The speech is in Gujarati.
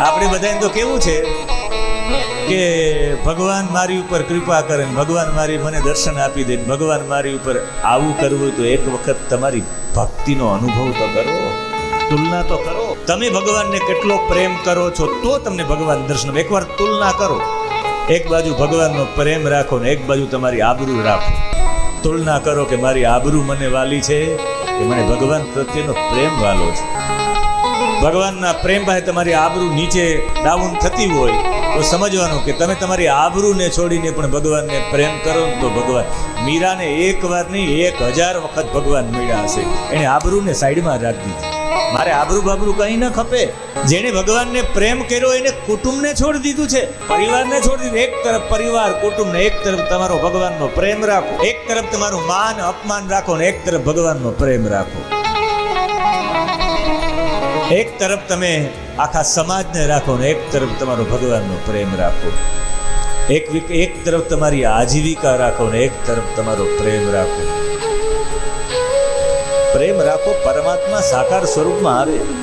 આપણે બધાને તો કેવું છે કે ભગવાન મારી ઉપર કૃપા કરે, ભગવાન મને દર્શન આપી દે, ભગવાન મારી ઉપર આવું કરવું તો એક વખત તમારી ભક્તિનો અનુભવ તો કરો, તુલના તો કરો. તમે ભગવાનને કેટલો પ્રેમ કરો છો તો તમને ભગવાન દર્શન. એકવાર તુલના કરો, એક બાજુ ભગવાનનો પ્રેમ રાખો ને એક બાજુ તમારી આબરૂ રાખો. તુલના કરો કે મારી આબરૂ મને વાલી છે કે મને ભગવાન પ્રત્યેનો પ્રેમ વાલો છે. ભગવાનના પ્રેમ પાસે તમારી આબરૂ નીચે ડાઉન થતી હોય તો સમજવાનું કે તમે તમારી આબરૂને છોડીને પણ ભગવાનને પ્રેમ કરો તો ભગવાન. મીરાને એક વાર નહીં 1000 વખત ભગવાન મળ્યા હશે, એને આબરૂને સાઈડમાં રાખી દીધી. મારે આબરૂ બાબરૂ કંઈ ન ખપે. જેને ભગવાનને પ્રેમ કર્યો એને કુટુંબને છોડી દીધું છે, પરિવારને છોડી દીધું. એક તરફ પરિવાર કુટુંબ ને એક તરફ તમારો ભગવાનનો પ્રેમ રાખો, એક તરફ તમારું માન અપમાન રાખો ને એક તરફ ભગવાનનો પ્રેમ રાખો. એક તરફ તમે આખા સમાજને રાખો ને એક તરફ તમારો ભગવાનનો પ્રેમ રાખો. એક તરફ તમારી આજીવિકા રાખો ને એક તરફ તમારો પ્રેમ રાખો. પ્રેમ રાખો, પરમાત્મા સાકાર સ્વરૂપમાં આવે.